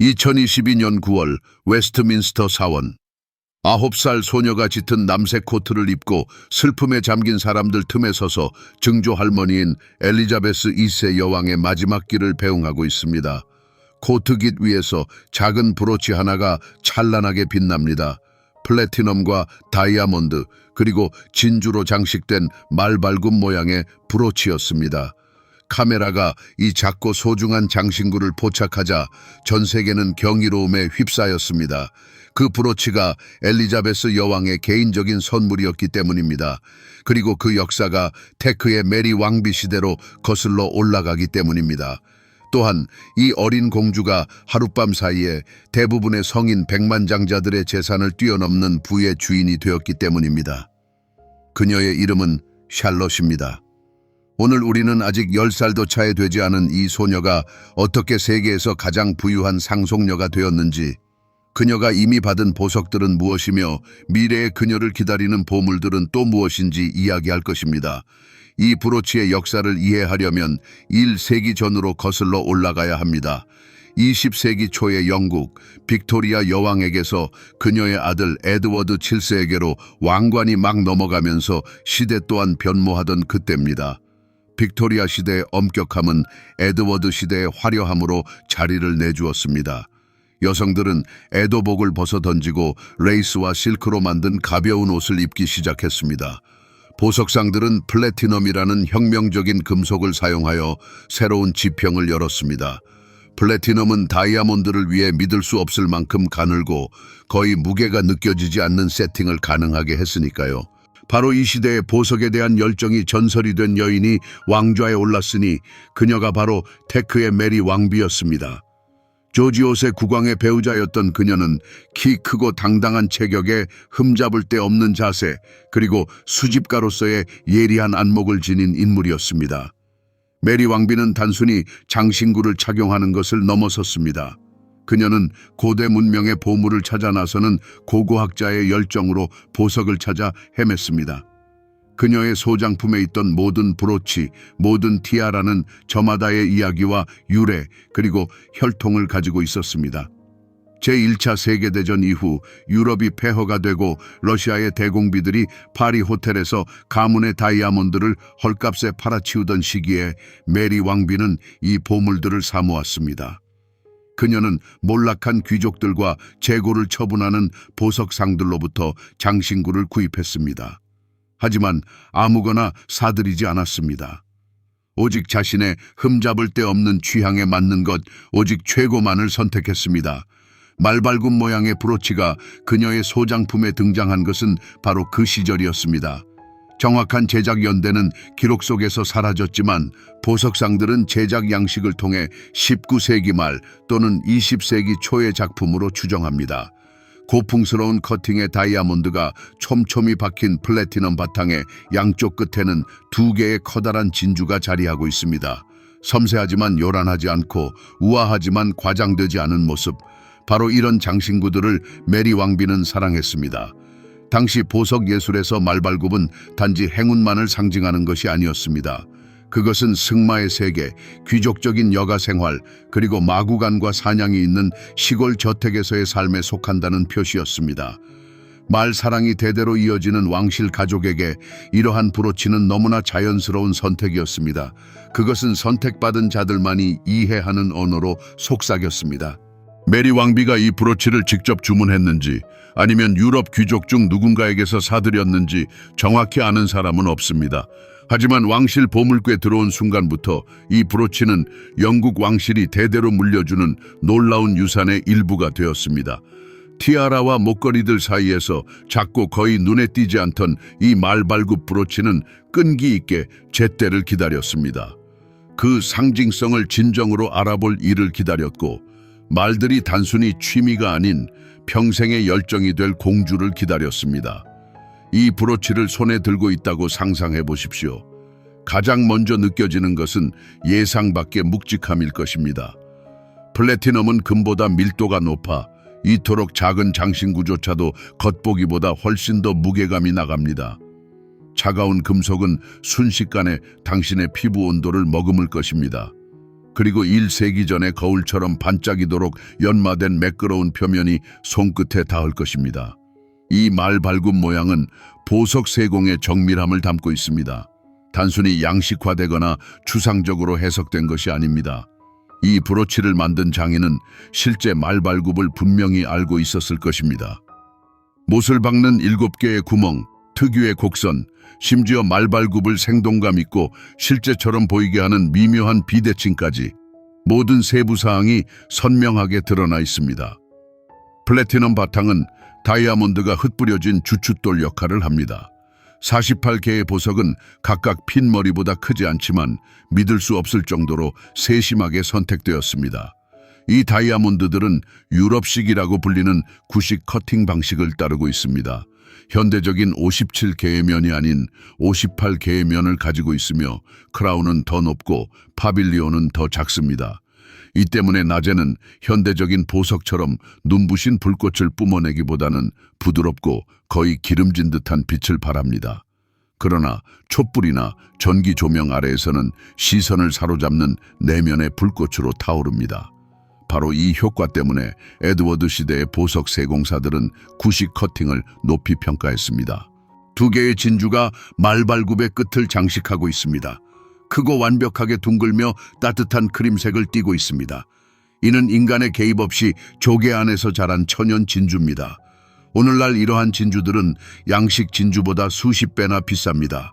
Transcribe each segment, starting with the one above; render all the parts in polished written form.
2022년 9월 웨스트민스터 사원. 9살 소녀가 짙은 남색 코트를 입고 슬픔에 잠긴 사람들 틈에 서서 증조 할머니인 엘리자베스 2세 여왕의 마지막 길을 배웅하고 있습니다. 코트 깃 위에서 작은 브로치 하나가 찬란하게 빛납니다. 플래티넘과 다이아몬드 그리고 진주로 장식된 말발굽 모양의 브로치였습니다. 카메라가 이 작고 소중한 장신구를 포착하자 전 세계는 경이로움에 휩싸였습니다. 그 브로치가 엘리자베스 여왕의 개인적인 선물이었기 때문입니다. 그리고 그 역사가 테크의 메리 왕비 시대로 거슬러 올라가기 때문입니다. 또한 이 어린 공주가 하룻밤 사이에 대부분의 성인 백만장자들의 재산을 뛰어넘는 부의 주인이 되었기 때문입니다. 그녀의 이름은 샬롯입니다. 오늘 우리는 아직 10살도 차에 되지 않은 이 소녀가 어떻게 세계에서 가장 부유한 상속녀가 되었는지, 그녀가 이미 받은 보석들은 무엇이며 미래의 그녀를 기다리는 보물들은 또 무엇인지 이야기할 것입니다. 이 브로치의 역사를 이해하려면 1세기 전으로 거슬러 올라가야 합니다. 20세기 초의 영국 빅토리아 여왕에게서 그녀의 아들 에드워드 7세에게로 왕관이 막 넘어가면서 시대 또한 변모하던 그때입니다. 빅토리아 시대의 엄격함은 에드워드 시대의 화려함으로 자리를 내주었습니다. 여성들은 에도복을 벗어던지고 레이스와 실크로 만든 가벼운 옷을 입기 시작했습니다. 보석상들은 플래티넘이라는 혁명적인 금속을 사용하여 새로운 지평을 열었습니다. 플래티넘은 다이아몬드를 위해 믿을 수 없을 만큼 가늘고 거의 무게가 느껴지지 않는 세팅을 가능하게 했으니까요. 바로 이 시대의 보석에 대한 열정이 전설이 된 여인이 왕좌에 올랐으니 그녀가 바로 테크의 메리 왕비였습니다. 조지 5세 국왕의 배우자였던 그녀는 키 크고 당당한 체격에 흠잡을 데 없는 자세, 그리고 수집가로서의 예리한 안목을 지닌 인물이었습니다. 메리 왕비는 단순히 장신구를 착용하는 것을 넘어섰습니다. 그녀는 고대 문명의 보물을 찾아 나서는 고고학자의 열정으로 보석을 찾아 헤맸습니다. 그녀의 소장품에 있던 모든 브로치, 모든 티아라는 저마다의 이야기와 유래, 그리고 혈통을 가지고 있었습니다. 제1차 세계대전 이후 유럽이 폐허가 되고 러시아의 대공비들이 파리 호텔에서 가문의 다이아몬드를 헐값에 팔아치우던 시기에 메리 왕비는 이 보물들을 사모았습니다. 그녀는 몰락한 귀족들과 재고를 처분하는 보석상들로부터 장신구를 구입했습니다. 하지만 아무거나 사들이지 않았습니다. 오직 자신의 흠잡을 데 없는 취향에 맞는 것, 오직 최고만을 선택했습니다. 말발굽 모양의 브로치가 그녀의 소장품에 등장한 것은 바로 그 시절이었습니다. 정확한 제작 연대는 기록 속에서 사라졌지만 보석상들은 제작 양식을 통해 19세기 말 또는 20세기 초의 작품으로 추정합니다. 고풍스러운 커팅의 다이아몬드가 촘촘히 박힌 플래티넘 바탕에 양쪽 끝에는 2개의 커다란 진주가 자리하고 있습니다. 섬세하지만 요란하지 않고 우아하지만 과장되지 않은 모습, 바로 이런 장신구들을 메리 왕비는 사랑했습니다. 당시 보석 예술에서 말발굽은 단지 행운만을 상징하는 것이 아니었습니다. 그것은 승마의 세계, 귀족적인 여가 생활, 그리고 마구간과 사냥이 있는 시골 저택에서의 삶에 속한다는 표시였습니다. 말 사랑이 대대로 이어지는 왕실 가족에게 이러한 브로치는 너무나 자연스러운 선택이었습니다. 그것은 선택받은 자들만이 이해하는 언어로 속삭였습니다. 메리 왕비가 이 브로치를 직접 주문했는지 아니면 유럽 귀족 중 누군가에게서 사들였는지 정확히 아는 사람은 없습니다. 하지만 왕실 보물궤에 들어온 순간부터 이 브로치는 영국 왕실이 대대로 물려주는 놀라운 유산의 일부가 되었습니다. 티아라와 목걸이들 사이에서 작고 거의 눈에 띄지 않던 이 말발굽 브로치는 끈기 있게 제때를 기다렸습니다. 그 상징성을 진정으로 알아볼 이를 기다렸고, 말들이 단순히 취미가 아닌 평생의 열정이 될 공주를 기다렸습니다. 이 브로치를 손에 들고 있다고 상상해 보십시오. 가장 먼저 느껴지는 것은 예상 밖의 묵직함일 것입니다. 플래티넘은 금보다 밀도가 높아 이토록 작은 장신구조차도 겉보기보다 훨씬 더 무게감이 나갑니다. 차가운 금속은 순식간에 당신의 피부 온도를 머금을 것입니다. 그리고 1세기 전의 거울처럼 반짝이도록 연마된 매끄러운 표면이 손끝에 닿을 것입니다. 이 말발굽 모양은 보석 세공의 정밀함을 담고 있습니다. 단순히 양식화되거나 추상적으로 해석된 것이 아닙니다. 이 브로치를 만든 장인은 실제 말발굽을 분명히 알고 있었을 것입니다. 못을 박는 7개의 구멍, 특유의 곡선, 심지어 말발굽을 생동감 있고 실제처럼 보이게 하는 미묘한 비대칭까지 모든 세부 사항이 선명하게 드러나 있습니다. 플래티넘 바탕은 다이아몬드가 흩뿌려진 주춧돌 역할을 합니다. 48개의 보석은 각각 핀머리보다 크지 않지만 믿을 수 없을 정도로 세심하게 선택되었습니다. 이 다이아몬드들은 유럽식이라고 불리는 구식 커팅 방식을 따르고 있습니다. 현대적인 57개의 면이 아닌 58개의 면을 가지고 있으며 크라운은 더 높고 파빌리온은 더 작습니다. 이 때문에 낮에는 현대적인 보석처럼 눈부신 불꽃을 뿜어내기보다는 부드럽고 거의 기름진 듯한 빛을 발합니다. 그러나 촛불이나 전기 조명 아래에서는 시선을 사로잡는 내면의 불꽃으로 타오릅니다. 바로 이 효과 때문에 에드워드 시대의 보석 세공사들은 구식 커팅을 높이 평가했습니다. 2개의 진주가 말발굽의 끝을 장식하고 있습니다. 크고 완벽하게 둥글며 따뜻한 크림색을 띠고 있습니다. 이는 인간의 개입 없이 조개 안에서 자란 천연 진주입니다. 오늘날 이러한 진주들은 양식 진주보다 수십 배나 비쌉니다.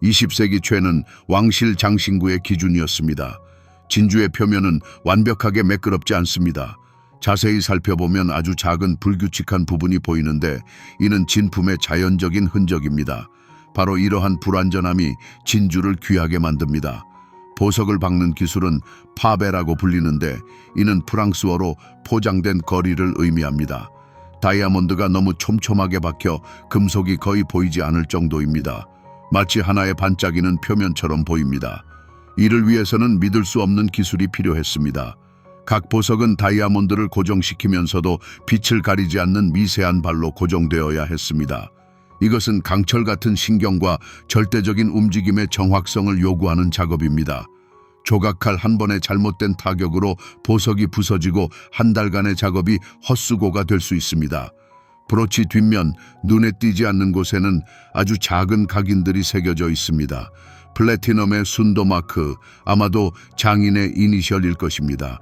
20세기 초에는 왕실 장신구의 기준이었습니다. 진주의 표면은 완벽하게 매끄럽지 않습니다. 자세히 살펴보면 아주 작은 불규칙한 부분이 보이는데 이는 진품의 자연적인 흔적입니다. 바로 이러한 불완전함이 진주를 귀하게 만듭니다. 보석을 박는 기술은 파베라고 불리는데 이는 프랑스어로 포장된 거리를 의미합니다. 다이아몬드가 너무 촘촘하게 박혀 금속이 거의 보이지 않을 정도입니다. 마치 하나의 반짝이는 표면처럼 보입니다. 이를 위해서는 믿을 수 없는 기술이 필요했습니다. 각 보석은 다이아몬드를 고정시키면서도 빛을 가리지 않는 미세한 발로 고정되어야 했습니다. 이것은 강철 같은 신경과 절대적인 움직임의 정확성을 요구하는 작업입니다. 조각칼 한 번의 잘못된 타격으로 보석이 부서지고 한 달간의 작업이 헛수고가 될 수 있습니다. 브로치 뒷면, 눈에 띄지 않는 곳에는 아주 작은 각인들이 새겨져 있습니다. 플래티넘의 순도 마크, 아마도 장인의 이니셜일 것입니다.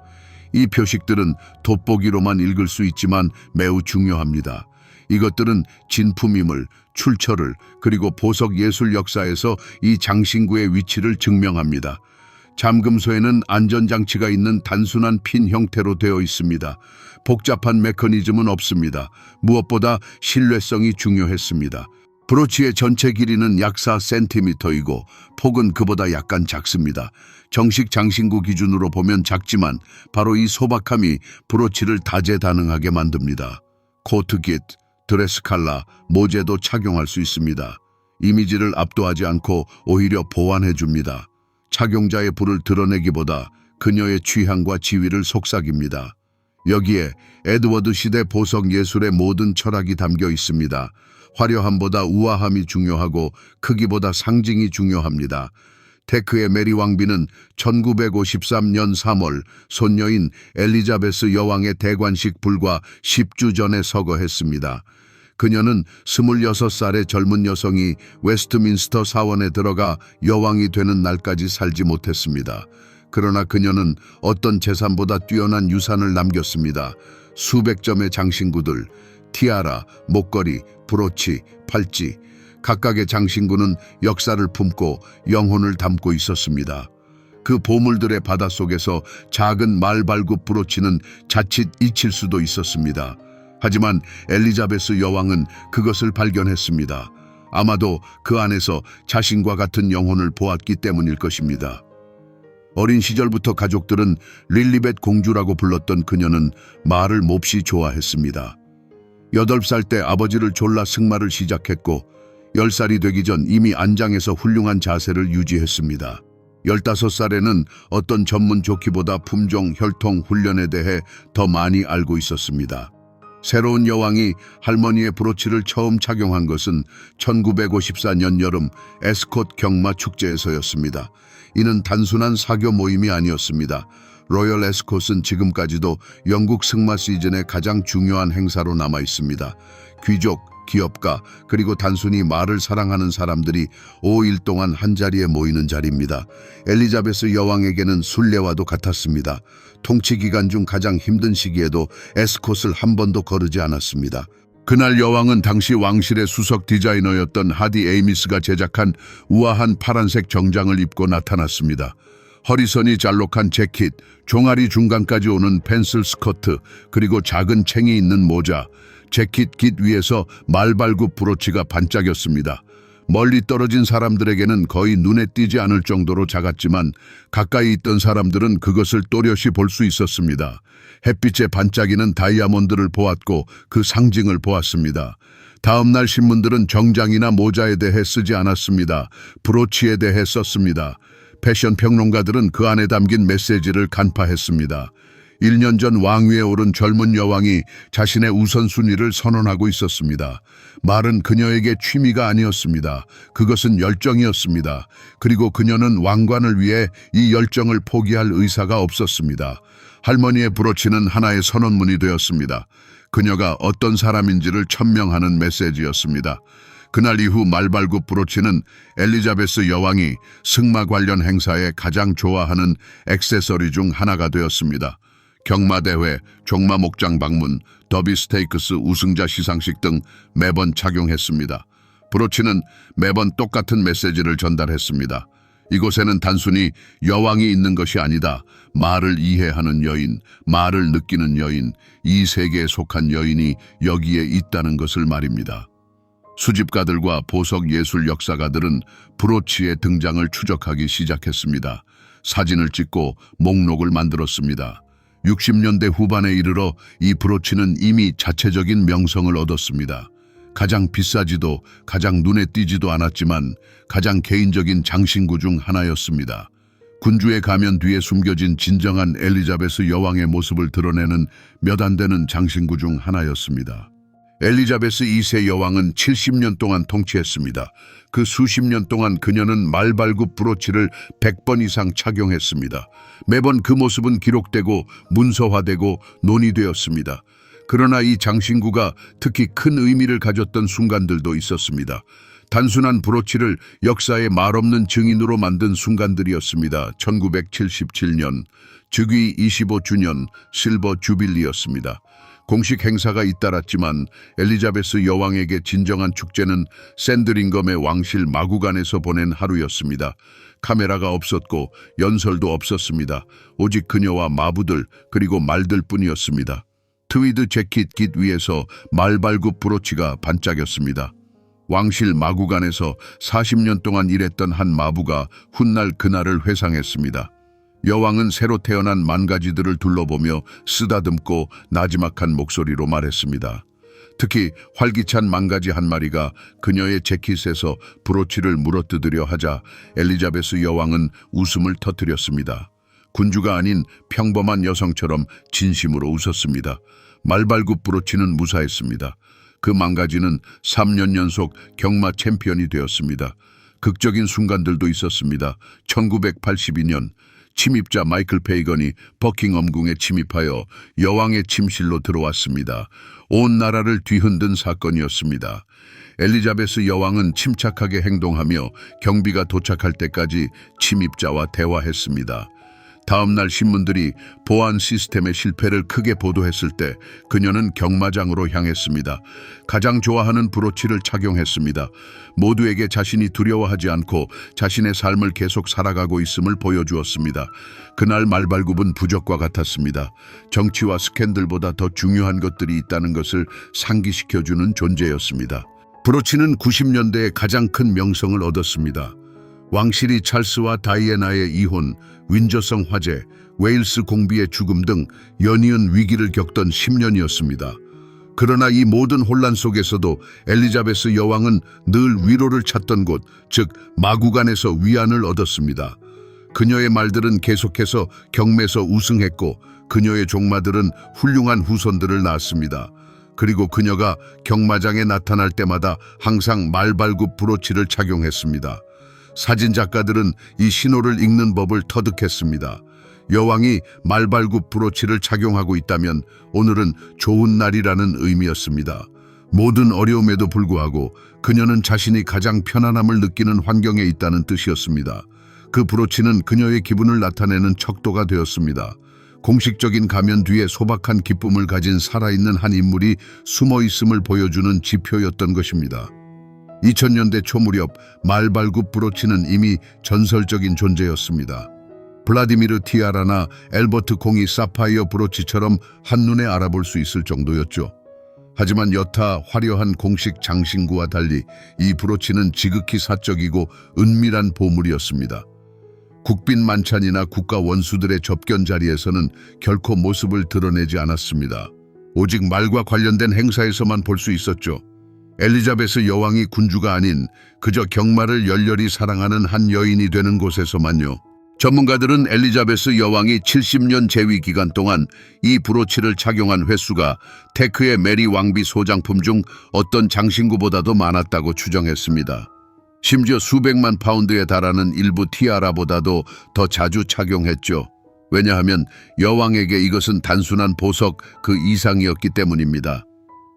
이 표식들은 돋보기로만 읽을 수 있지만 매우 중요합니다. 이것들은 진품임을, 출처를, 그리고 보석 예술 역사에서 이 장신구의 위치를 증명합니다. 잠금소에는 안전장치가 있는 단순한 핀 형태로 되어 있습니다. 복잡한 메커니즘은 없습니다. 무엇보다 신뢰성이 중요했습니다. 브로치의 전체 길이는 약 4cm이고 폭은 그보다 약간 작습니다. 정식 장신구 기준으로 보면 작지만 바로 이 소박함이 브로치를 다재다능하게 만듭니다. 코트깃, 드레스 칼라, 모재도 착용할 수 있습니다. 이미지를 압도하지 않고 오히려 보완해줍니다. 착용자의 부를 드러내기보다 그녀의 취향과 지위를 속삭입니다. 여기에 에드워드 시대 보석 예술의 모든 철학이 담겨 있습니다. 화려함보다 우아함이 중요하고 크기보다 상징이 중요합니다. 테크의 메리 왕비는 1953년 3월 손녀인 엘리자베스 여왕의 대관식 불과 10주 전에 서거했습니다. 그녀는 26살의 젊은 여성이 웨스트민스터 사원에 들어가 여왕이 되는 날까지 살지 못했습니다. 그러나 그녀는 어떤 재산보다 뛰어난 유산을 남겼습니다. 수백 점의 장신구들, 티아라, 목걸이, 브로치, 팔찌, 각각의 장신구는 역사를 품고 영혼을 담고 있었습니다. 그 보물들의 바닷속에서 작은 말발굽 브로치는 자칫 잊힐 수도 있었습니다. 하지만 엘리자베스 여왕은 그것을 발견했습니다. 아마도 그 안에서 자신과 같은 영혼을 보았기 때문일 것입니다. 어린 시절부터 가족들은 릴리벳 공주라고 불렀던 그녀는 말을 몹시 좋아했습니다. 8살 때 아버지를 졸라 승마를 시작했고 10살이 되기 전 이미 안장에서 훌륭한 자세를 유지했습니다. 15살에는 어떤 전문 조끼보다 품종, 혈통, 훈련에 대해 더 많이 알고 있었습니다. 새로운 여왕이 할머니의 브로치를 처음 착용한 것은 1954년 여름 에스콧 경마 축제에서였습니다. 이는 단순한 사교 모임이 아니었습니다. 로열 에스콧은 지금까지도 영국 승마 시즌의 가장 중요한 행사로 남아 있습니다. 귀족, 기업가, 그리고 단순히 말을 사랑하는 사람들이 5일 동안 한자리에 모이는 자리입니다. 엘리자베스 여왕에게는 순례와도 같았습니다. 통치 기간 중 가장 힘든 시기에도 에스콧을 한 번도 거르지 않았습니다. 그날 여왕은 당시 왕실의 수석 디자이너였던 하디 에이미스가 제작한 우아한 파란색 정장을 입고 나타났습니다. 허리선이 잘록한 재킷, 종아리 중간까지 오는 펜슬 스커트, 그리고 작은 챙이 있는 모자, 재킷 깃 위에서 말발굽 브로치가 반짝였습니다. 멀리 떨어진 사람들에게는 거의 눈에 띄지 않을 정도로 작았지만 가까이 있던 사람들은 그것을 또렷이 볼 수 있었습니다. 햇빛에 반짝이는 다이아몬드를 보았고 그 상징을 보았습니다. 다음 날 신문들은 정장이나 모자에 대해 쓰지 않았습니다. 브로치에 대해 썼습니다. 패션 평론가들은 그 안에 담긴 메시지를 간파했습니다. 1년 전 왕위에 오른 젊은 여왕이 자신의 우선순위를 선언하고 있었습니다. 말은 그녀에게 취미가 아니었습니다. 그것은 열정이었습니다. 그리고 그녀는 왕관을 위해 이 열정을 포기할 의사가 없었습니다. 할머니의 브로치는 하나의 선언문이 되었습니다. 그녀가 어떤 사람인지를 천명하는 메시지였습니다. 그날 이후 말발굽 브로치는 엘리자베스 여왕이 승마 관련 행사에 가장 좋아하는 액세서리 중 하나가 되었습니다. 경마대회, 종마 목장 방문, 더비 스테이크스 우승자 시상식 등 매번 착용했습니다. 브로치는 매번 똑같은 메시지를 전달했습니다. 이곳에는 단순히 여왕이 있는 것이 아니다. 말을 이해하는 여인, 말을 느끼는 여인, 이 세계에 속한 여인이 여기에 있다는 것을 말입니다. 수집가들과 보석 예술 역사가들은 브로치의 등장을 추적하기 시작했습니다. 사진을 찍고 목록을 만들었습니다. 60년대 후반에 이르러 이 브로치는 이미 자체적인 명성을 얻었습니다. 가장 비싸지도 가장 눈에 띄지도 않았지만 가장 개인적인 장신구 중 하나였습니다. 군주의 가면 뒤에 숨겨진 진정한 엘리자베스 여왕의 모습을 드러내는 몇 안 되는 장신구 중 하나였습니다. 엘리자베스 2세 여왕은 70년 동안 통치했습니다. 그 수십 년 동안 그녀는 말발굽 브로치를 100번 이상 착용했습니다. 매번 그 모습은 기록되고 문서화되고 논의되었습니다. 그러나 이 장신구가 특히 큰 의미를 가졌던 순간들도 있었습니다. 단순한 브로치를 역사의 말없는 증인으로 만든 순간들이었습니다. 1977년 즉위 25주년 실버 주빌리였습니다. 공식 행사가 잇따랐지만 엘리자베스 여왕에게 진정한 축제는 샌드링검의 왕실 마구간에서 보낸 하루였습니다. 카메라가 없었고 연설도 없었습니다. 오직 그녀와 마부들 그리고 말들 뿐이었습니다. 트위드 재킷 깃 위에서 말발굽 브로치가 반짝였습니다. 왕실 마구간에서 40년 동안 일했던 한 마부가 훗날 그날을 회상했습니다. 여왕은 새로 태어난 만가지들을 둘러보며 쓰다듬고 나지막한 목소리로 말했습니다. 특히 활기찬 만가지 한 마리가 그녀의 재킷에서 브로치를 물어뜯으려 하자 엘리자베스 여왕은 웃음을 터뜨렸습니다. 군주가 아닌 평범한 여성처럼 진심으로 웃었습니다. 말발굽 브로치는 무사했습니다. 그 만가지는 3년 연속 경마 챔피언이 되었습니다. 극적인 순간들도 있었습니다. 1982년 침입자 마이클 페이건이 버킹엄궁에 침입하여 여왕의 침실로 들어왔습니다. 온 나라를 뒤흔든 사건이었습니다. 엘리자베스 여왕은 침착하게 행동하며 경비가 도착할 때까지 침입자와 대화했습니다. 다음 날 신문들이 보안 시스템의 실패를 크게 보도했을 때 그녀는 경마장으로 향했습니다. 가장 좋아하는 브로치를 착용했습니다. 모두에게 자신이 두려워하지 않고 자신의 삶을 계속 살아가고 있음을 보여주었습니다. 그날 말발굽은 부적과 같았습니다. 정치와 스캔들보다 더 중요한 것들이 있다는 것을 상기시켜주는 존재였습니다. 브로치는 90년대에 가장 큰 명성을 얻었습니다. 왕실이 찰스와 다이애나의 이혼, 윈저성 화재, 웨일스 공비의 죽음 등 연이은 위기를 겪던 10년이었습니다. 그러나 이 모든 혼란 속에서도 엘리자베스 여왕은 늘 위로를 찾던 곳, 즉 마구간에서 위안을 얻었습니다. 그녀의 말들은 계속해서 경매에서 우승했고 그녀의 종마들은 훌륭한 후손들을 낳았습니다. 그리고 그녀가 경마장에 나타날 때마다 항상 말발굽 브로치를 착용했습니다. 사진작가들은 이 신호를 읽는 법을 터득했습니다. 여왕이 말발굽 브로치를 착용하고 있다면 오늘은 좋은 날이라는 의미였습니다. 모든 어려움에도 불구하고 그녀는 자신이 가장 편안함을 느끼는 환경에 있다는 뜻이었습니다. 그 브로치는 그녀의 기분을 나타내는 척도가 되었습니다. 공식적인 가면 뒤에 소박한 기쁨을 가진 살아있는 한 인물이 숨어 있음을 보여주는 지표였던 것입니다. 2000년대 초 무렵 말발굽 브로치는 이미 전설적인 존재였습니다. 블라디미르 티아라나 엘버트 콩이 사파이어 브로치처럼 한눈에 알아볼 수 있을 정도였죠. 하지만 여타 화려한 공식 장신구와 달리 이 브로치는 지극히 사적이고 은밀한 보물이었습니다. 국빈 만찬이나 국가 원수들의 접견 자리에서는 결코 모습을 드러내지 않았습니다. 오직 말과 관련된 행사에서만 볼 수 있었죠. 엘리자베스 여왕이 군주가 아닌 그저 경마를 열렬히 사랑하는 한 여인이 되는 곳에서만요. 전문가들은 엘리자베스 여왕이 70년 재위 기간 동안 이 브로치를 착용한 횟수가 테크의 메리 왕비 소장품 중 어떤 장신구보다도 많았다고 추정했습니다. 심지어 수백만 파운드에 달하는 일부 티아라보다도 더 자주 착용했죠. 왜냐하면 여왕에게 이것은 단순한 보석 그 이상이었기 때문입니다.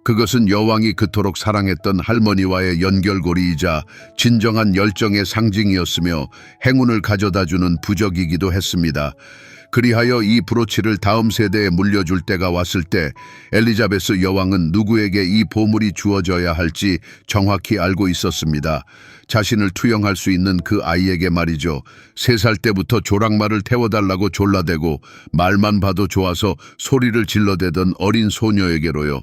그것은 여왕이 그토록 사랑했던 할머니와의 연결고리이자 진정한 열정의 상징이었으며 행운을 가져다주는 부적이기도 했습니다. 그리하여 이 브로치를 다음 세대에 물려줄 때가 왔을 때 엘리자베스 여왕은 누구에게 이 보물이 주어져야 할지 정확히 알고 있었습니다. 자신을 투영할 수 있는 그 아이에게 말이죠. 3살 때부터 조랑말을 태워달라고 졸라대고 말만 봐도 좋아서 소리를 질러대던 어린 소녀에게로요.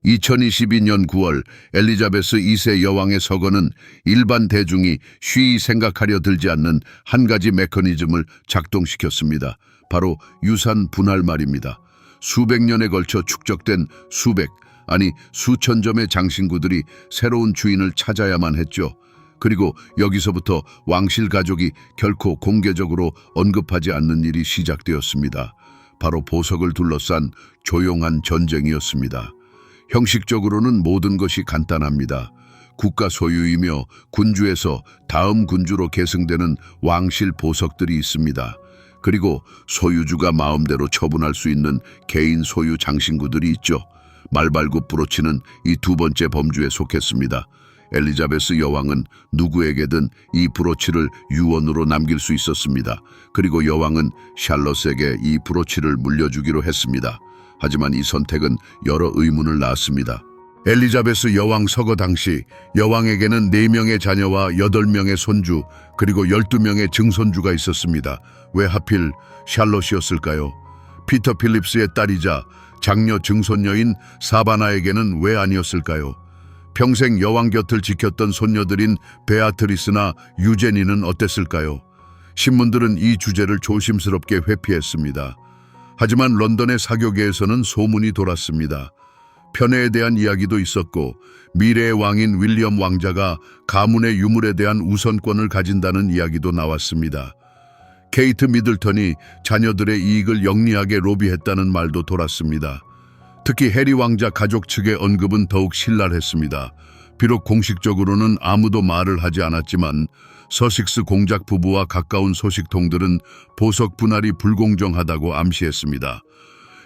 2022년 9월 엘리자베스 2세 여왕의 서거는 일반 대중이 쉬이 생각하려 들지 않는 한 가지 메커니즘을 작동시켰습니다. 바로 유산 분할 말입니다. 수백 년에 걸쳐 축적된 수천 점의 장신구들이 새로운 주인을 찾아야만 했죠. 그리고 여기서부터 왕실 가족이 결코 공개적으로 언급하지 않는 일이 시작되었습니다. 바로 보석을 둘러싼 조용한 전쟁이었습니다. 형식적으로는 모든 것이 간단합니다. 국가 소유이며 군주에서 다음 군주로 계승되는 왕실 보석들이 있습니다. 그리고 소유주가 마음대로 처분할 수 있는 개인 소유 장신구들이 있죠. 말발굽 브로치는 이 두 번째 범주에 속했습니다. 엘리자베스 여왕은 누구에게든 이 브로치를 유언으로 남길 수 있었습니다. 그리고 여왕은 샬롯에게 이 브로치를 물려주기로 했습니다. 하지만 이 선택은 여러 의문을 낳았습니다. 엘리자베스 여왕 서거 당시 여왕에게는 4명의 자녀와 8명의 손주 그리고 12명의 증손주가 있었습니다. 왜 하필 샬롯이었을까요? 피터 필립스의 딸이자 장녀 증손녀인 사바나에게는 왜 아니었을까요? 평생 여왕 곁을 지켰던 손녀들인 베아트리스나 유제니는 어땠을까요? 신문들은 이 주제를 조심스럽게 회피했습니다. 하지만 런던의 사교계에서는 소문이 돌았습니다. 편애에 대한 이야기도 있었고 미래의 왕인 윌리엄 왕자가 가문의 유물에 대한 우선권을 가진다는 이야기도 나왔습니다. 케이트 미들턴이 자녀들의 이익을 영리하게 로비했다는 말도 돌았습니다. 특히 해리 왕자 가족 측의 언급은 더욱 신랄했습니다. 비록 공식적으로는 아무도 말을 하지 않았지만 서식스 공작 부부와 가까운 소식통들은 보석 분할이 불공정하다고 암시했습니다.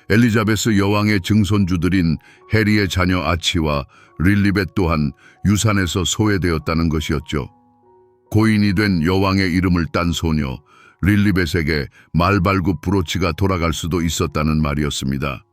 엘리자베스 여왕의 증손주들인 해리의 자녀 아치와 릴리벳 또한 유산에서 소외되었다는 것이었죠. 고인이 된 여왕의 이름을 딴 소녀 릴리벳에게 말발굽 브로치가 돌아갈 수도 있었다는 말이었습니다.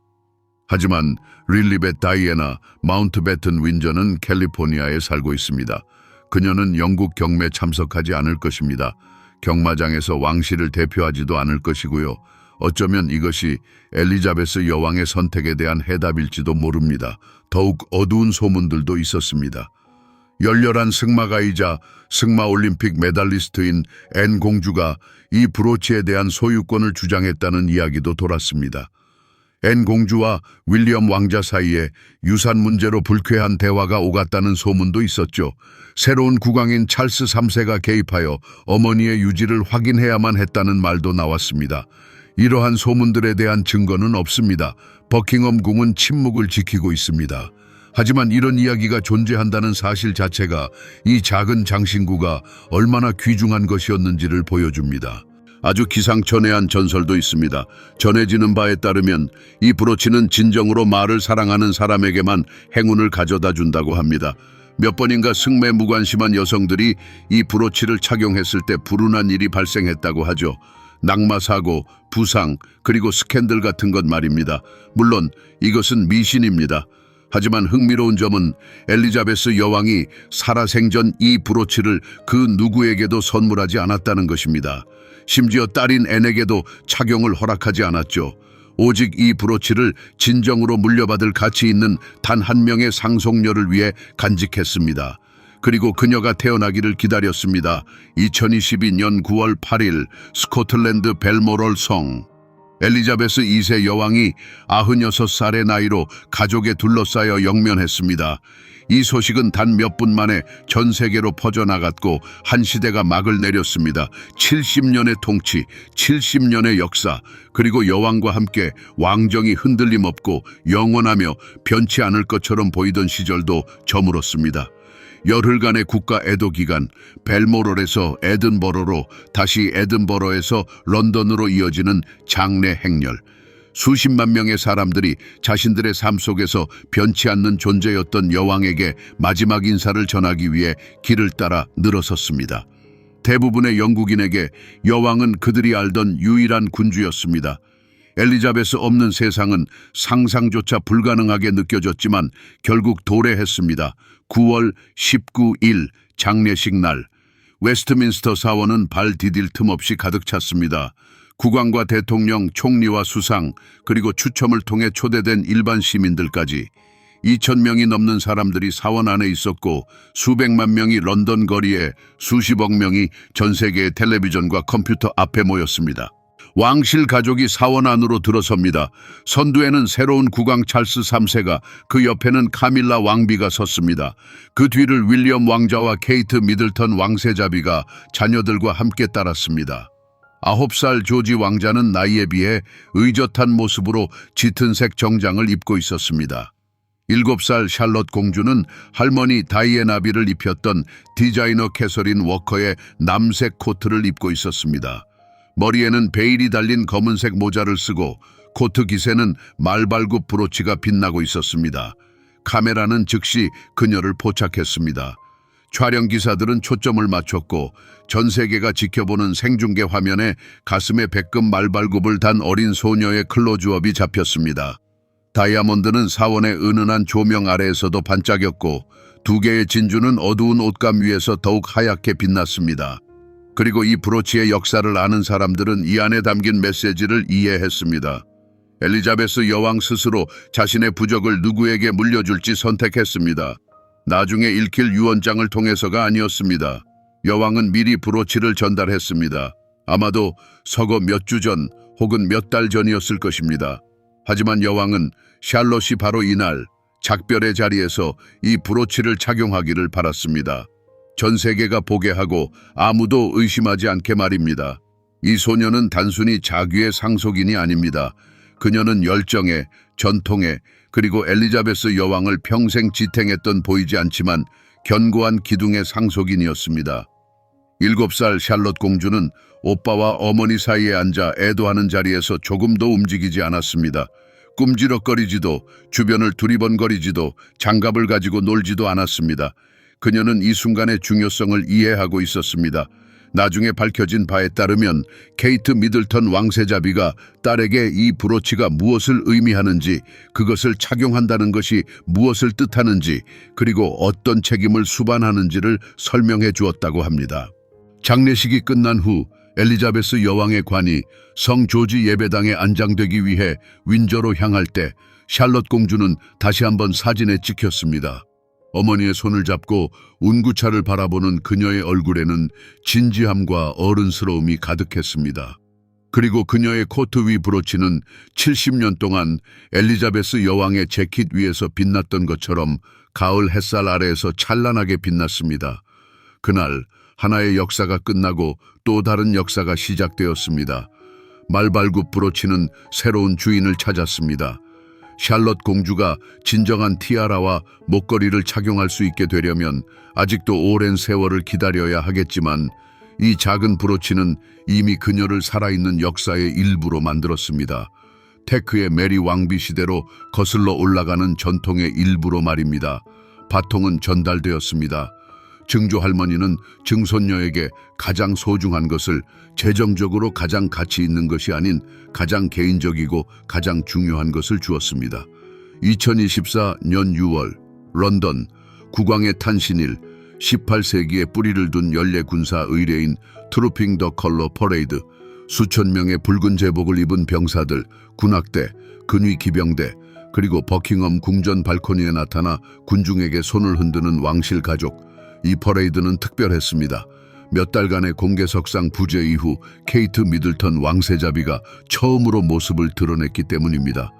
하지만 릴리벳 다이애나 마운트배튼 윈저는 캘리포니아에 살고 있습니다. 그녀는 영국 경매에 참석하지 않을 것입니다. 경마장에서 왕실을 대표하지도 않을 것이고요. 어쩌면 이것이 엘리자베스 여왕의 선택에 대한 해답일지도 모릅니다. 더욱 어두운 소문들도 있었습니다. 열렬한 승마가이자 승마올림픽 메달리스트인 앤 공주가 이 브로치에 대한 소유권을 주장했다는 이야기도 돌았습니다. 앤 공주와 윌리엄 왕자 사이에 유산 문제로 불쾌한 대화가 오갔다는 소문도 있었죠. 새로운 국왕인 찰스 3세가 개입하여 어머니의 유지를 확인해야만 했다는 말도 나왔습니다. 이러한 소문들에 대한 증거는 없습니다. 버킹엄 궁은 침묵을 지키고 있습니다. 하지만 이런 이야기가 존재한다는 사실 자체가 이 작은 장신구가 얼마나 귀중한 것이었는지를 보여줍니다. 아주 기상천외한 전설도 있습니다. 전해지는 바에 따르면 이 브로치는 진정으로 말을 사랑하는 사람에게만 행운을 가져다 준다고 합니다. 몇 번인가 승매무관심한 여성들이 이 브로치를 착용했을 때 불운한 일이 발생했다고 하죠. 낙마사고, 부상, 그리고 스캔들 같은 것 말입니다. 물론 이것은 미신입니다. 하지만 흥미로운 점은 엘리자베스 여왕이 살아생전 이 브로치를 그 누구에게도 선물하지 않았다는 것입니다. 심지어 딸인 앤에게도 착용을 허락하지 않았죠. 오직 이 브로치를 진정으로 물려받을 가치 있는 단 한 명의 상속녀를 위해 간직했습니다. 그리고 그녀가 태어나기를 기다렸습니다. 2022년 9월 8일 스코틀랜드 벨모럴 성. 엘리자베스 2세 여왕이 96살의 나이로 가족에 둘러싸여 영면했습니다. 이 소식은 단 몇 분 만에 전 세계로 퍼져나갔고 한 시대가 막을 내렸습니다. 70년의 통치, 70년의 역사, 그리고 여왕과 함께 왕정이 흔들림 없고 영원하며 변치 않을 것처럼 보이던 시절도 저물었습니다. 열흘간의 국가 애도 기간, 벨모럴에서 에든버러로, 다시 에든버러에서 런던으로 이어지는 장례 행렬. 수십만 명의 사람들이 자신들의 삶 속에서 변치 않는 존재였던 여왕에게 마지막 인사를 전하기 위해 길을 따라 늘어섰습니다. 대부분의 영국인에게 여왕은 그들이 알던 유일한 군주였습니다. 엘리자베스 없는 세상은 상상조차 불가능하게 느껴졌지만 결국 도래했습니다. 9월 19일 장례식 날, 웨스트민스터 사원은 발 디딜 틈 없이 가득 찼습니다. 국왕과 대통령, 총리와 수상, 그리고 추첨을 통해 초대된 일반 시민들까지 2,000명이 넘는 사람들이 사원 안에 있었고 수백만 명이 런던 거리에, 수십억 명이 전 세계의 텔레비전과 컴퓨터 앞에 모였습니다. 왕실 가족이 사원 안으로 들어섭니다. 선두에는 새로운 국왕 찰스 3세가, 그 옆에는 카밀라 왕비가 섰습니다. 그 뒤를 윌리엄 왕자와 케이트 미들턴 왕세자비가 자녀들과 함께 따랐습니다. 9살 조지 왕자는 나이에 비해 의젓한 모습으로 짙은색 정장을 입고 있었습니다. 7살 샬럿 공주는 할머니 다이애나비를 입혔던 디자이너 캐서린 워커의 남색 코트를 입고 있었습니다. 머리에는 베일이 달린 검은색 모자를 쓰고 코트 깃에는 말발굽 브로치가 빛나고 있었습니다. 카메라는 즉시 그녀를 포착했습니다. 촬영 기사들은 초점을 맞췄고 전 세계가 지켜보는 생중계 화면에 가슴에 백금 말발굽을 단 어린 소녀의 클로즈업이 잡혔습니다. 다이아몬드는 사원의 은은한 조명 아래에서도 반짝였고 두 개의 진주는 어두운 옷감 위에서 더욱 하얗게 빛났습니다. 그리고 이 브로치의 역사를 아는 사람들은 이 안에 담긴 메시지를 이해했습니다. 엘리자베스 여왕 스스로 자신의 부적을 누구에게 물려줄지 선택했습니다. 나중에 읽힐 유언장을 통해서가 아니었습니다. 여왕은 미리 브로치를 전달했습니다. 아마도 서거 몇 주 전 혹은 몇 달 전이었을 것입니다. 하지만 여왕은 샬롯이 바로 이날 작별의 자리에서 이 브로치를 착용하기를 바랐습니다. 전 세계가 보게 하고 아무도 의심하지 않게 말입니다. 이 소녀는 단순히 자귀의 상속인이 아닙니다. 그녀는 열정에, 전통에, 그리고 엘리자베스 여왕을 평생 지탱했던 보이지 않지만 견고한 기둥의 상속인이었습니다. 7살 샬롯 공주는 오빠와 어머니 사이에 앉아 애도하는 자리에서 조금도 움직이지 않았습니다. 꿈지럭거리지도, 주변을 두리번거리지도, 장갑을 가지고 놀지도 않았습니다. 그녀는 이 순간의 중요성을 이해하고 있었습니다. 나중에 밝혀진 바에 따르면 케이트 미들턴 왕세자비가 딸에게 이 브로치가 무엇을 의미하는지, 그것을 착용한다는 것이 무엇을 뜻하는지, 그리고 어떤 책임을 수반하는지를 설명해 주었다고 합니다. 장례식이 끝난 후 엘리자베스 여왕의 관이 성 조지 예배당에 안장되기 위해 윈저로 향할 때 샬롯 공주는 다시 한번 사진에 찍혔습니다. 어머니의 손을 잡고 운구차를 바라보는 그녀의 얼굴에는 진지함과 어른스러움이 가득했습니다. 그리고 그녀의 코트 위 브로치는 70년 동안 엘리자베스 여왕의 재킷 위에서 빛났던 것처럼 가을 햇살 아래에서 찬란하게 빛났습니다. 그날 하나의 역사가 끝나고 또 다른 역사가 시작되었습니다. 말발굽 브로치는 새로운 주인을 찾았습니다. 샬럿 공주가 진정한 티아라와 목걸이를 착용할 수 있게 되려면 아직도 오랜 세월을 기다려야 하겠지만 이 작은 브로치는 이미 그녀를 살아있는 역사의 일부로 만들었습니다. 테크의 메리 왕비 시대로 거슬러 올라가는 전통의 일부로 말입니다. 바통은 전달되었습니다. 증조 할머니는 증손녀에게 가장 소중한 것을 재정적으로 가장 가치 있는 것이 아닌 가장 개인적이고 가장 중요한 것을 주었습니다. 2024년 6월 런던 국왕의 탄신일 18세기에 뿌리를 둔 연례 군사 의례인 트루핑 더 컬러 퍼레이드, 수천 명의 붉은 제복을 입은 병사들, 군악대, 근위 기병대, 그리고 버킹엄 궁전 발코니에 나타나 군중에게 손을 흔드는 왕실 가족. 이 퍼레이드는 특별했습니다. 몇 달간의 공개석상 부재 이후 케이트 미들턴 왕세자비가 처음으로 모습을 드러냈기 때문입니다.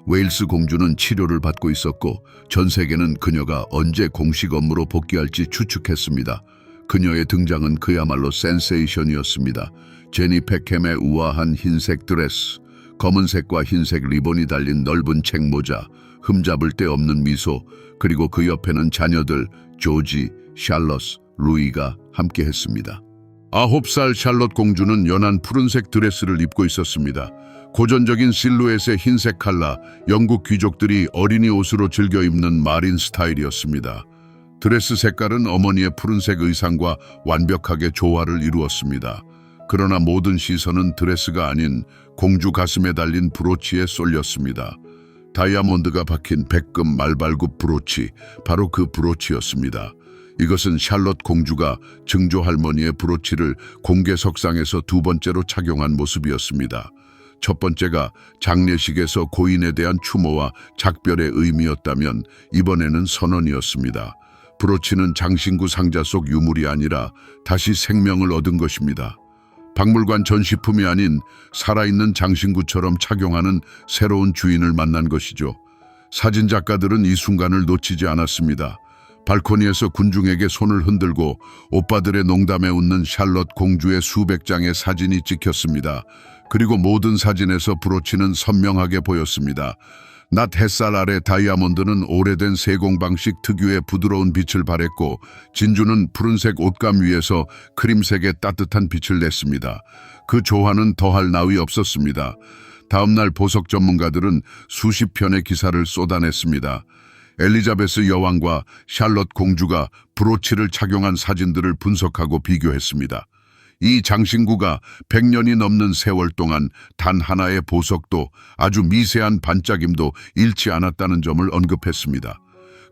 웨일스 공주는 치료를 받고 있었고 전 세계는 그녀가 언제 공식 업무로 복귀할지 추측했습니다. 그녀의 등장은 그야말로 센세이션이었습니다. 제니 팩햄의 우아한 흰색 드레스, 검은색과 흰색 리본이 달린 넓은 책모자, 흠잡을 데 없는 미소, 그리고 그 옆에는 자녀들 조지, 샬럿, 루이가 함께했습니다. 9살 샬럿 공주는 연한 푸른색 드레스를 입고 있었습니다. 고전적인 실루엣의 흰색 칼라, 영국 귀족들이 어린이 옷으로 즐겨 입는 마린 스타일이었습니다. 드레스 색깔은 어머니의 푸른색 의상과 완벽하게 조화를 이루었습니다. 그러나 모든 시선은 드레스가 아닌 공주 가슴에 달린 브로치에 쏠렸습니다. 다이아몬드가 박힌 백금 말발굽 브로치, 바로 그 브로치였습니다. 이것은 샬럿 공주가 증조 할머니의 브로치를 공개석상에서 두 번째로 착용한 모습이었습니다. 첫 번째가 장례식에서 고인에 대한 추모와 작별의 의미였다면 이번에는 선언이었습니다. 브로치는 장신구 상자 속 유물이 아니라 다시 생명을 얻은 것입니다. 박물관 전시품이 아닌 살아있는 장신구처럼 착용하는 새로운 주인을 만난 것이죠. 사진작가들은 이 순간을 놓치지 않았습니다. 발코니에서 군중에게 손을 흔들고 오빠들의 농담에 웃는 샬럿 공주의 수백 장의 사진이 찍혔습니다. 그리고 모든 사진에서 브로치는 선명하게 보였습니다. 낮 햇살 아래 다이아몬드는 오래된 세공 방식 특유의 부드러운 빛을 발했고 진주는 푸른색 옷감 위에서 크림색의 따뜻한 빛을 냈습니다. 그 조화는 더할 나위 없었습니다. 다음날 보석 전문가들은 수십 편의 기사를 쏟아냈습니다. 엘리자베스 여왕과 샬럿 공주가 브로치를 착용한 사진들을 분석하고 비교했습니다. 이 장신구가 100년이 넘는 세월 동안 단 하나의 보석도 아주 미세한 반짝임도 잃지 않았다는 점을 언급했습니다.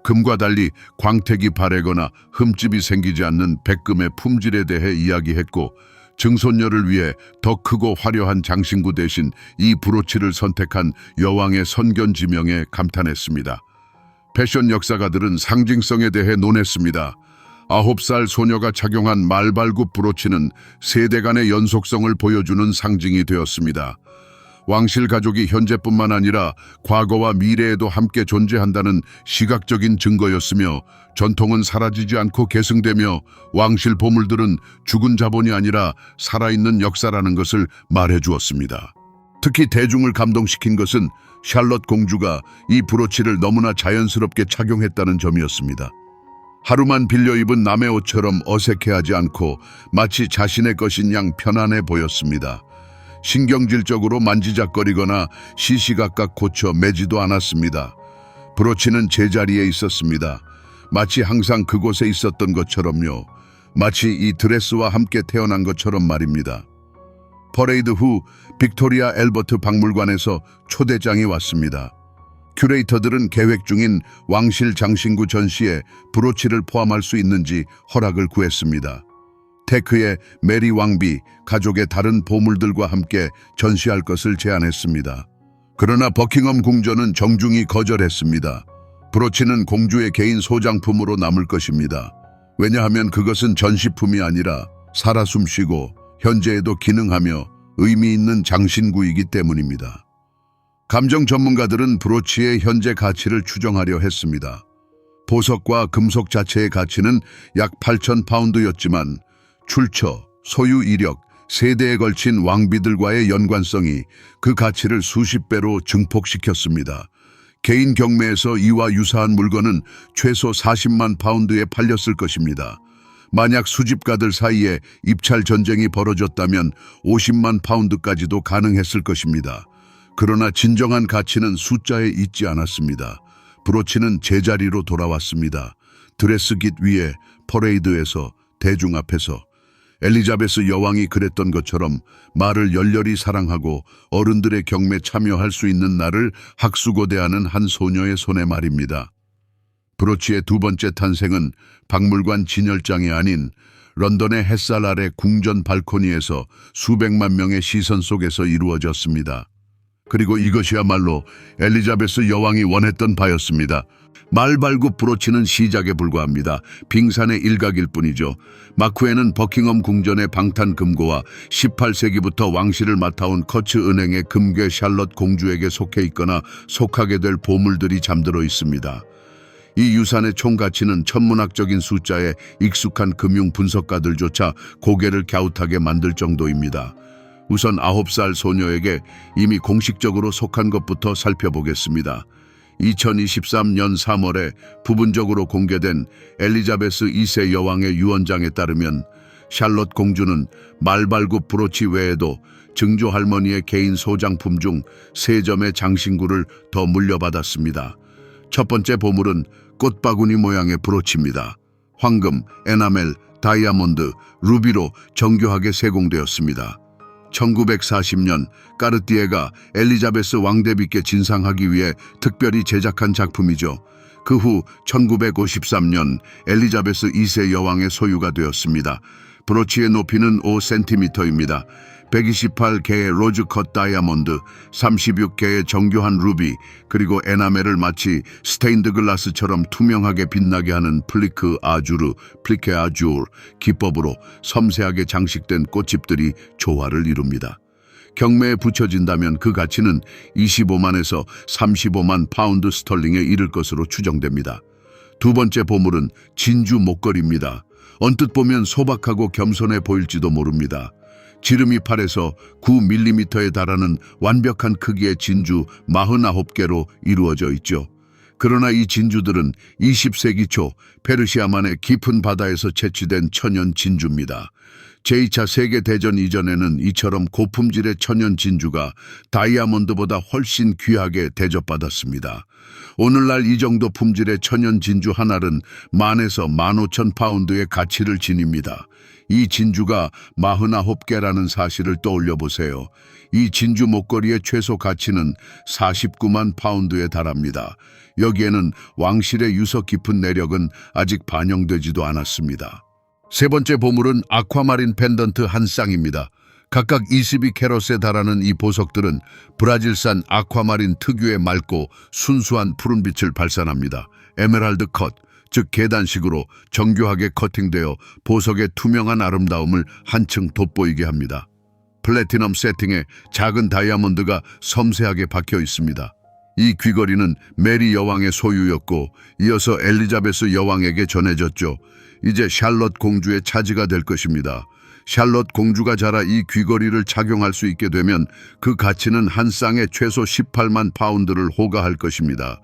금과 달리 광택이 바래거나 흠집이 생기지 않는 백금의 품질에 대해 이야기했고 증손녀를 위해 더 크고 화려한 장신구 대신 이 브로치를 선택한 여왕의 선견지명에 감탄했습니다. 패션 역사가들은 상징성에 대해 논했습니다. 9살 소녀가 착용한 말발굽 브로치는 세대 간의 연속성을 보여주는 상징이 되었습니다. 왕실 가족이 현재뿐만 아니라 과거와 미래에도 함께 존재한다는 시각적인 증거였으며 전통은 사라지지 않고 계승되며 왕실 보물들은 죽은 자본이 아니라 살아있는 역사라는 것을 말해주었습니다. 특히 대중을 감동시킨 것은 샬럿 공주가 이 브로치를 너무나 자연스럽게 착용했다는 점이었습니다. 하루만 빌려 입은 남의 옷처럼 어색해하지 않고 마치 자신의 것인 양 편안해 보였습니다. 신경질적으로 만지작거리거나 시시각각 고쳐 매지도 않았습니다. 브로치는 제자리에 있었습니다. 마치 항상 그곳에 있었던 것처럼요. 마치 이 드레스와 함께 태어난 것처럼 말입니다. 퍼레이드 후 빅토리아 앨버트 박물관에서 초대장이 왔습니다. 큐레이터들은 계획 중인 왕실 장신구 전시에 브로치를 포함할 수 있는지 허락을 구했습니다. 테크의 메리 왕비, 가족의 다른 보물들과 함께 전시할 것을 제안했습니다. 그러나 버킹엄 궁전은 정중히 거절했습니다. 브로치는 공주의 개인 소장품으로 남을 것입니다. 왜냐하면 그것은 전시품이 아니라 살아 숨쉬고 현재에도 기능하며 의미 있는 장신구이기 때문입니다. 감정 전문가들은 브로치의 현재 가치를 추정하려 했습니다. 보석과 금속 자체의 가치는 약 8,000파운드였지만 출처, 소유 이력, 세대에 걸친 왕비들과의 연관성이 그 가치를 수십 배로 증폭시켰습니다. 개인 경매에서 이와 유사한 물건은 최소 40만 파운드에 팔렸을 것입니다. 만약 수집가들 사이에 입찰 전쟁이 벌어졌다면 50만 파운드까지도 가능했을 것입니다. 그러나 진정한 가치는 숫자에 있지 않았습니다. 브로치는 제자리로 돌아왔습니다. 드레스깃 위에, 퍼레이드에서, 대중 앞에서. 엘리자베스 여왕이 그랬던 것처럼 말을 열렬히 사랑하고 어른들의 경매에 참여할 수 있는 날을 학수고대하는 한 소녀의 손에 말입니다. 브로치의 두 번째 탄생은 박물관 진열장이 아닌 런던의 햇살 아래 궁전 발코니에서 수백만 명의 시선 속에서 이루어졌습니다. 그리고 이것이야말로 엘리자베스 여왕이 원했던 바였습니다. 말발굽 브로치는 시작에 불과합니다. 빙산의 일각일 뿐이죠. 마크에는 버킹엄 궁전의 방탄 금고와 18세기부터 왕실을 맡아온 커츠 은행의 금괴 샬럿 공주에게 속해 있거나 속하게 될 보물들이 잠들어 있습니다. 이 유산의 총 가치는 천문학적인 숫자에 익숙한 금융 분석가들조차 고개를 갸웃하게 만들 정도입니다. 우선 9살 소녀에게 이미 공식적으로 속한 것부터 살펴보겠습니다. 2023년 3월에 부분적으로 공개된 엘리자베스 2세 여왕의 유언장에 따르면 샬럿 공주는 말발굽 브로치 외에도 증조 할머니의 개인 소장품 중 3점의 장신구를 더 물려받았습니다. 첫 번째 보물은 꽃바구니 모양의 브로치입니다. 황금, 에나멜, 다이아몬드, 루비로 정교하게 세공되었습니다. 1940년 까르띠에가 엘리자베스 왕대비께 진상하기 위해 특별히 제작한 작품이죠. 그 후 1953년 엘리자베스 2세 여왕의 소유가 되었습니다. 브로치의 높이는 5cm입니다. 128개의 로즈컷 다이아몬드, 36개의 정교한 루비, 그리고 에나멜을 마치 스테인드 글라스처럼 투명하게 빛나게 하는 플리케 아주르 기법으로 섬세하게 장식된 꽃집들이 조화를 이룹니다. 경매에 붙여진다면 그 가치는 25만에서 35만 파운드 스털링에 이를 것으로 추정됩니다. 두 번째 보물은 진주 목걸이입니다. 언뜻 보면 소박하고 겸손해 보일지도 모릅니다. 지름이 8에서 9mm에 달하는 완벽한 크기의 진주 49개로 이루어져 있죠. 그러나 이 진주들은 20세기 초 페르시아만의 깊은 바다에서 채취된 천연 진주입니다. 제2차 세계대전 이전에는 이처럼 고품질의 천연 진주가 다이아몬드보다 훨씬 귀하게 대접받았습니다. 오늘날 이 정도 품질의 천연 진주 한 알은 10,000에서 15,000 파운드의 가치를 지닙니다. 이 진주가 49개라는 사실을 떠올려 보세요. 이 진주 목걸이의 최소 가치는 49만 파운드에 달합니다. 여기에는 왕실의 유서 깊은 내력은 아직 반영되지도 않았습니다. 세 번째 보물은 아쿠아마린 펜던트 한 쌍입니다. 각각 22캐럿에 달하는 이 보석들은 브라질산 아쿠아마린 특유의 맑고 순수한 푸른빛을 발산합니다. 에메랄드 컷, 즉 계단식으로 정교하게 커팅되어 보석의 투명한 아름다움을 한층 돋보이게 합니다. 플래티넘 세팅에 작은 다이아몬드가 섬세하게 박혀 있습니다. 이 귀걸이는 메리 여왕의 소유였고 이어서 엘리자베스 여왕에게 전해졌죠. 이제 샬럿 공주의 차지가 될 것입니다. 샬럿 공주가 자라 이 귀걸이를 착용할 수 있게 되면 그 가치는 한 쌍에 최소 18만 파운드를 호가할 것입니다.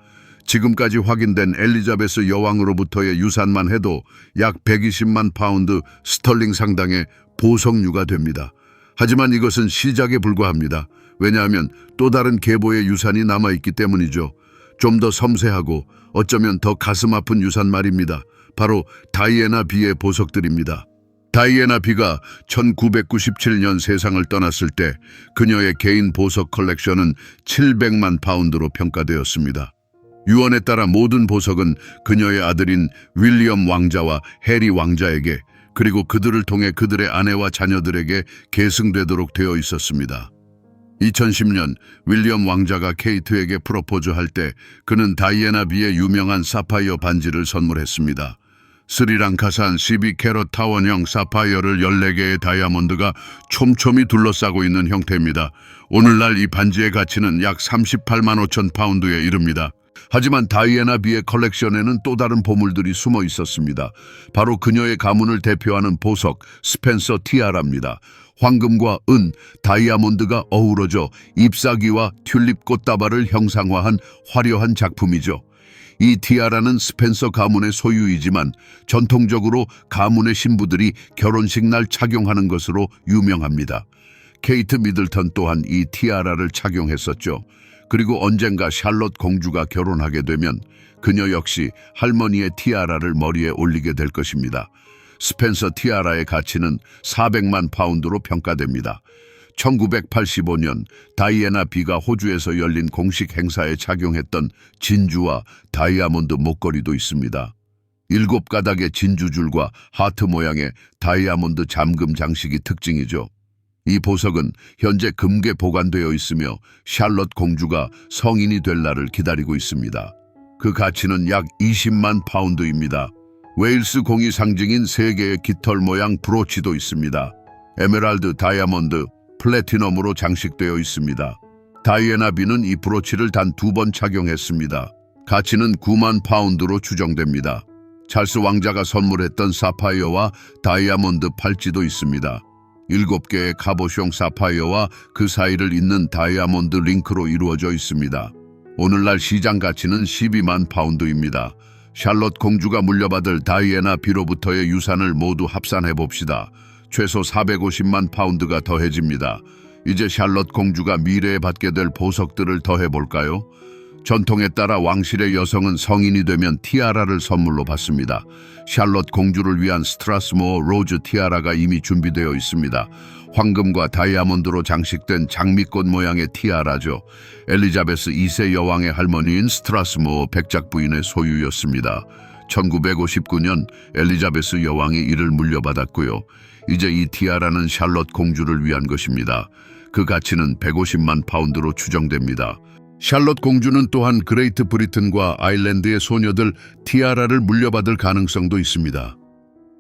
지금까지 확인된 엘리자베스 여왕으로부터의 유산만 해도 약 120만 파운드 스털링 상당의 보석류가 됩니다. 하지만 이것은 시작에 불과합니다. 왜냐하면 또 다른 계보의 유산이 남아있기 때문이죠. 좀 더 섬세하고 어쩌면 더 가슴 아픈 유산 말입니다. 바로 다이애나 비의 보석들입니다. 다이애나 비가 1997년 세상을 떠났을 때 그녀의 개인 보석 컬렉션은 700만 파운드로 평가되었습니다. 유언에 따라 모든 보석은 그녀의 아들인 윌리엄 왕자와 해리 왕자에게 그리고 그들을 통해 그들의 아내와 자녀들에게 계승되도록 되어 있었습니다. 2010년 윌리엄 왕자가 케이트에게 프로포즈할 때 그는 다이애나 비의 유명한 사파이어 반지를 선물했습니다. 스리랑카산 12캐럿 타원형 사파이어를 14개의 다이아몬드가 촘촘히 둘러싸고 있는 형태입니다. 오늘날 이 반지의 가치는 약 38만 5천 파운드에 이릅니다. 하지만 다이애나 비의 컬렉션에는 또 다른 보물들이 숨어 있었습니다. 바로 그녀의 가문을 대표하는 보석, 스펜서 티아라입니다. 황금과 은, 다이아몬드가 어우러져 잎사귀와 튤립 꽃다발을 형상화한 화려한 작품이죠. 이 티아라는 스펜서 가문의 소유이지만 전통적으로 가문의 신부들이 결혼식 날 착용하는 것으로 유명합니다. 케이트 미들턴 또한 이 티아라를 착용했었죠. 그리고 언젠가 샬롯 공주가 결혼하게 되면 그녀 역시 할머니의 티아라를 머리에 올리게 될 것입니다. 스펜서 티아라의 가치는 400만 파운드로 평가됩니다. 1985년 다이애나 비가 호주에서 열린 공식 행사에 착용했던 진주와 다이아몬드 목걸이도 있습니다. 7가닥의 진주줄과 하트 모양의 다이아몬드 잠금 장식이 특징이죠. 이 보석은 현재 금괴 보관되어 있으며 샬롯 공주가 성인이 될 날을 기다리고 있습니다. 그 가치는 약 20만 파운드입니다. 웨일스 공이 상징인 3개의 깃털 모양 브로치도 있습니다. 에메랄드, 다이아몬드, 플래티넘으로 장식되어 있습니다. 다이애나 비는 이 브로치를 단 2번 착용했습니다. 가치는 9만 파운드로 추정됩니다. 찰스 왕자가 선물했던 사파이어와 다이아몬드 팔찌도 있습니다. 7개의 카보숑 사파이어와 그 사이를 잇는 다이아몬드 링크로 이루어져 있습니다. 오늘날 시장 가치는 12만 파운드입니다. 샬롯 공주가 물려받을 다이애나 비로부터의 유산을 모두 합산해 봅시다. 최소 450만 파운드가 더해집니다. 이제 샬롯 공주가 미래에 받게 될 보석들을 더해볼까요? 전통에 따라 왕실의 여성은 성인이 되면 티아라를 선물로 받습니다. 샬롯 공주를 위한 스트라스모어 로즈 티아라가 이미 준비되어 있습니다. 황금과 다이아몬드로 장식된 장미꽃 모양의 티아라죠. 엘리자베스 2세 여왕의 할머니인 스트라스모어 백작 부인의 소유였습니다. 1959년 엘리자베스 여왕이 이를 물려받았고요. 이제 이 티아라는 샬롯 공주를 위한 것입니다. 그 가치는 150만 파운드로 추정됩니다. 샬롯 공주는 또한 그레이트 브리튼과 아일랜드의 소녀들 티아라를 물려받을 가능성도 있습니다.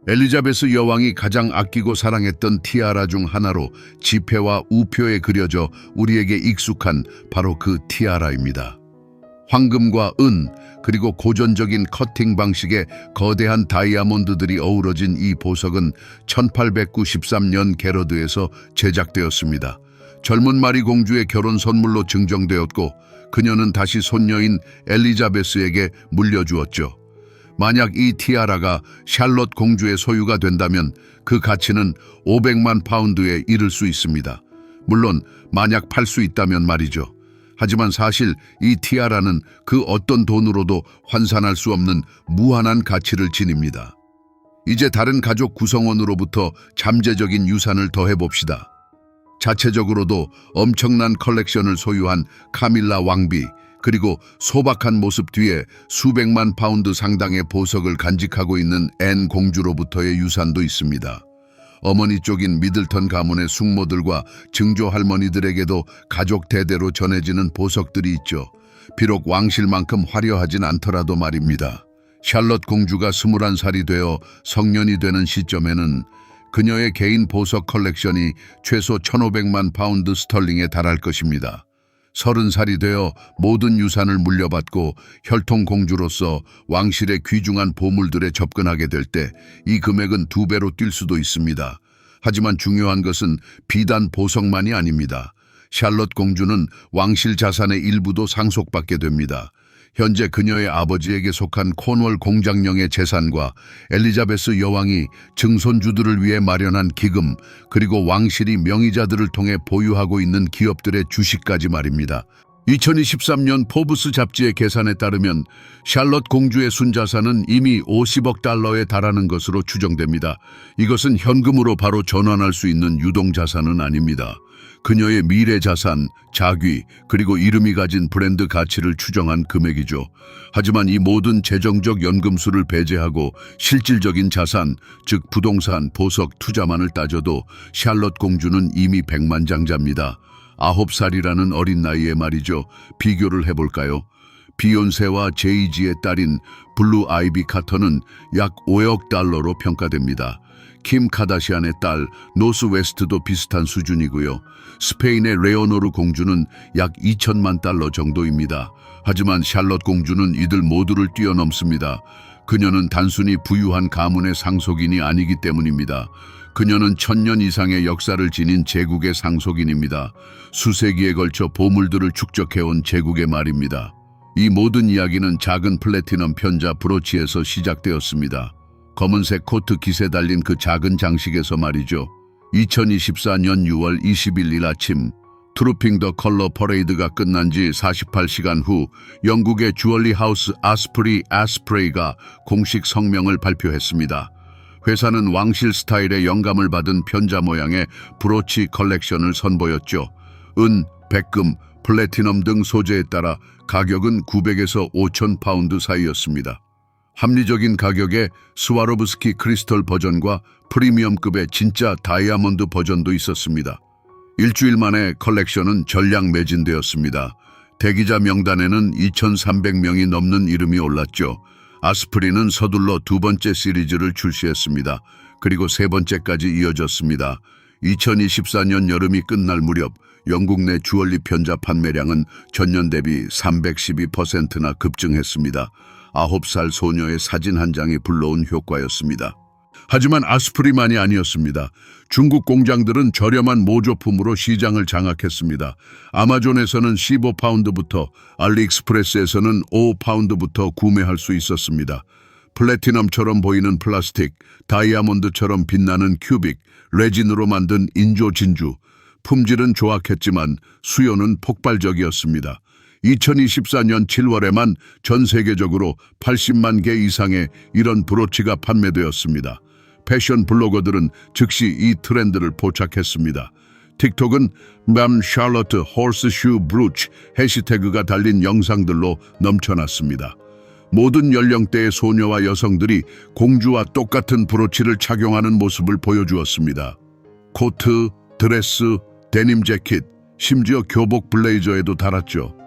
엘리자베스 여왕이 가장 아끼고 사랑했던 티아라 중 하나로 지폐와 우표에 그려져 우리에게 익숙한 바로 그 티아라입니다. 황금과 은, 그리고 고전적인 커팅 방식의 거대한 다이아몬드들이 어우러진 이 보석은 1893년 게러드에서 제작되었습니다. 젊은 마리 공주의 결혼 선물로 증정되었고 그녀는 다시 손녀인 엘리자베스에게 물려주었죠. 만약 이 티아라가 샬롯 공주의 소유가 된다면 그 가치는 500만 파운드에 이를 수 있습니다. 물론 만약 팔 수 있다면 말이죠. 하지만 사실 이 티아라는 그 어떤 돈으로도 환산할 수 없는 무한한 가치를 지닙니다. 이제 다른 가족 구성원으로부터 잠재적인 유산을 더해봅시다. 자체적으로도 엄청난 컬렉션을 소유한 카밀라 왕비, 그리고 소박한 모습 뒤에 수백만 파운드 상당의 보석을 간직하고 있는 앤 공주로부터의 유산도 있습니다. 어머니 쪽인 미들턴 가문의 숙모들과 증조 할머니들에게도 가족 대대로 전해지는 보석들이 있죠. 비록 왕실만큼 화려하진 않더라도 말입니다. 샬롯 공주가 21살이 되어 성년이 되는 시점에는 그녀의 개인 보석 컬렉션이 최소 1,500만 파운드 스털링에 달할 것입니다. 30살이 되어 모든 유산을 물려받고 혈통 공주로서 왕실의 귀중한 보물들에 접근하게 될 때 이 금액은 2배로 뛸 수도 있습니다. 하지만 중요한 것은 비단 보석만이 아닙니다. 샬롯 공주는 왕실 자산의 일부도 상속받게 됩니다. 현재 그녀의 아버지에게 속한 코널 공장령의 재산과 엘리자베스 여왕이 증손주들을 위해 마련한 기금, 그리고 왕실이 명의자들을 통해 보유하고 있는 기업들의 주식까지 말입니다. 2023년 포브스 잡지의 계산에 따르면 샬롯 공주의 순자산은 이미 50억 달러에 달하는 것으로 추정됩니다. 이것은 현금으로 바로 전환할 수 있는 유동자산은 아닙니다. 그녀의 미래 자산, 자귀, 그리고 이름이 가진 브랜드 가치를 추정한 금액이죠. 하지만 이 모든 재정적 연금수를 배제하고 실질적인 자산, 즉 부동산, 보석, 투자만을 따져도 샬롯 공주는 이미 백만장자입니다. 9살이라는 어린 나이에 말이죠. 비교를 해볼까요? 비욘세와 제이지의 딸인 블루 아이비 카터는 약 5억 달러로 평가됩니다. 킴 카다시안의 딸 노스 웨스트도 비슷한 수준이고요. 스페인의 레오노르 공주는 약 2천만 달러 정도입니다. 하지만 샬럿 공주는 이들 모두를 뛰어넘습니다. 그녀는 단순히 부유한 가문의 상속인이 아니기 때문입니다. 그녀는 1000년 이상의 역사를 지닌 제국의 상속인입니다. 수세기에 걸쳐 보물들을 축적해온 제국의 말입니다. 이 모든 이야기는 작은 플래티넘 편자 브로치에서 시작되었습니다. 검은색 코트 깃에 달린 그 작은 장식에서 말이죠. 2024년 6월 21일 아침 트루핑 더 컬러 퍼레이드가 끝난 지 48시간 후 영국의 주얼리 하우스 아스프레이가 공식 성명을 발표했습니다. 회사는 왕실 스타일의 영감을 받은 편자 모양의 브로치 컬렉션을 선보였죠. 은, 백금, 플래티넘 등 소재에 따라 가격은 900에서 5,000 파운드 사이였습니다. 합리적인 가격에 스와로브스키 크리스털 버전과 프리미엄급의 진짜 다이아몬드 버전도 있었습니다. 일주일 만에 컬렉션은 전량 매진되었습니다. 대기자 명단에는 2,300명이 넘는 이름이 올랐죠. 아스프리는 서둘러 두 번째 시리즈를 출시했습니다. 그리고 세 번째까지 이어졌습니다. 2024년 여름이 끝날 무렵 영국 내 주얼리 편자 판매량은 전년 대비 312%나 급증했습니다. 9살 소녀의 사진 한 장이 불러온 효과였습니다. 하지만 아스프리만이 아니었습니다. 중국 공장들은 저렴한 모조품으로 시장을 장악했습니다. 아마존에서는 15파운드부터, 알리익스프레스에서는 5파운드부터 구매할 수 있었습니다. 플래티넘처럼 보이는 플라스틱, 다이아몬드처럼 빛나는 큐빅, 레진으로 만든 인조 진주. 품질은 조악했지만 수요는 폭발적이었습니다. 2024년 7월에만 전 세계적으로 80만 개 이상의 이런 브로치가 판매되었습니다. 패션 블로거들은 즉시 이 트렌드를 포착했습니다. 틱톡은 맘 샬럿 홀스슈 브루치 해시태그가 달린 영상들로 넘쳐났습니다. 모든 연령대의 소녀와 여성들이 공주와 똑같은 브로치를 착용하는 모습을 보여주었습니다. 코트, 드레스, 데님 재킷, 심지어 교복 블레이저에도 달았죠.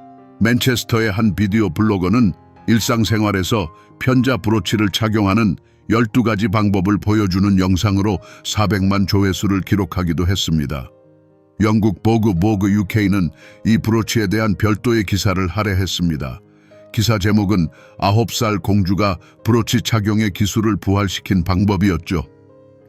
맨체스터의 한 비디오 블로거는 일상생활에서 편자 브로치를 착용하는 12가지 방법을 보여주는 영상으로 400만 조회수를 기록하기도 했습니다. 영국 보그 UK는 이 브로치에 대한 별도의 기사를 할애했습니다. 기사 제목은 9살 공주가 브로치 착용의 기술을 부활시킨 방법이었죠.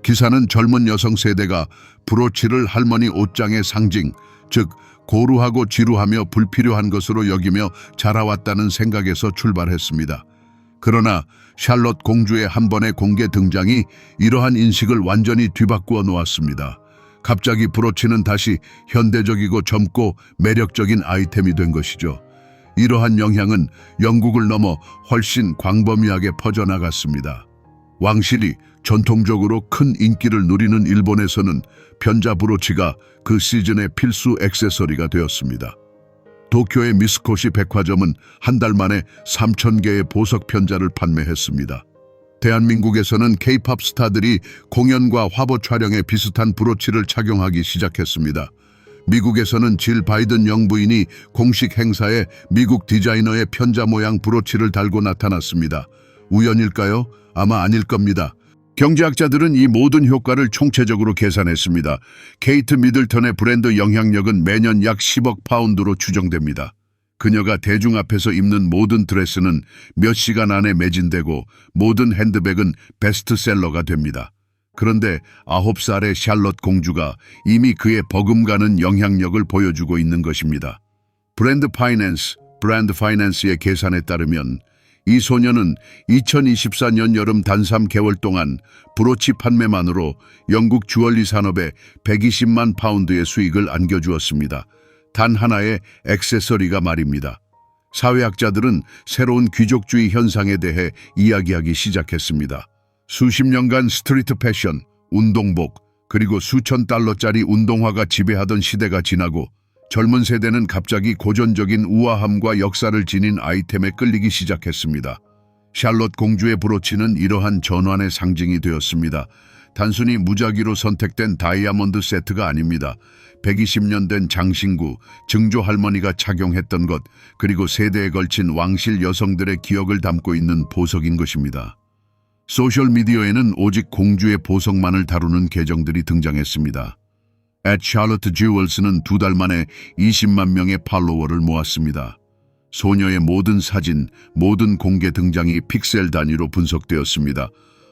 기사는 젊은 여성 세대가 브로치를 할머니 옷장의 상징, 즉 고루하고 지루하며 불필요한 것으로 여기며 자라왔다는 생각에서 출발했습니다. 그러나 샬럿 공주의 한 번의 공개 등장이 이러한 인식을 완전히 뒤바꾸어 놓았습니다. 갑자기 브로치는 다시 현대적이고 젊고 매력적인 아이템이 된 것이죠. 이러한 영향은 영국을 넘어 훨씬 광범위하게 퍼져나갔습니다. 왕실이 전통적으로 큰 인기를 누리는 일본에서는 편자 브로치가 그 시즌의 필수 액세서리가 되었습니다. 도쿄의 미스코시 백화점은 한 달 만에 3,000개의 보석 편자를 판매했습니다. 대한민국에서는 K-팝 스타들이 공연과 화보 촬영에 비슷한 브로치를 착용하기 시작했습니다. 미국에서는 질 바이든 영부인이 공식 행사에 미국 디자이너의 편자 모양 브로치를 달고 나타났습니다. 우연일까요? 아마 아닐 겁니다. 경제학자들은 이 모든 효과를 총체적으로 계산했습니다. 케이트 미들턴의 브랜드 영향력은 매년 약 10억 파운드로 추정됩니다. 그녀가 대중 앞에서 입는 모든 드레스는 몇 시간 안에 매진되고 모든 핸드백은 베스트셀러가 됩니다. 그런데 9살의 샬럿 공주가 이미 그의 버금가는 영향력을 보여주고 있는 것입니다. 브랜드 파이낸스의 계산에 따르면 이 소녀는 2024년 여름 단 3개월 동안 브로치 판매만으로 영국 주얼리 산업에 120만 파운드의 수익을 안겨주었습니다. 단 하나의 액세서리가 말입니다. 사회학자들은 새로운 귀족주의 현상에 대해 이야기하기 시작했습니다. 수십 년간 스트리트 패션, 운동복, 그리고 수천 달러짜리 운동화가 지배하던 시대가 지나고 젊은 세대는 갑자기 고전적인 우아함과 역사를 지닌 아이템에 끌리기 시작했습니다. 샬럿 공주의 브로치는 이러한 전환의 상징이 되었습니다. 단순히 무작위로 선택된 다이아몬드 세트가 아닙니다. 120년 된 장신구, 증조 할머니가 착용했던 것, 그리고 세대에 걸친 왕실 여성들의 기억을 담고 있는 보석인 것입니다. 소셜미디어에는 오직 공주의 보석만을 다루는 계정들이 등장했습니다. Charlotte Jewels는 2달 만에 20만 명의 팔로워를 모았습니다. 소녀의 모든 사진, 모든 공개 등장이 픽셀 단위로 분석되었습니다.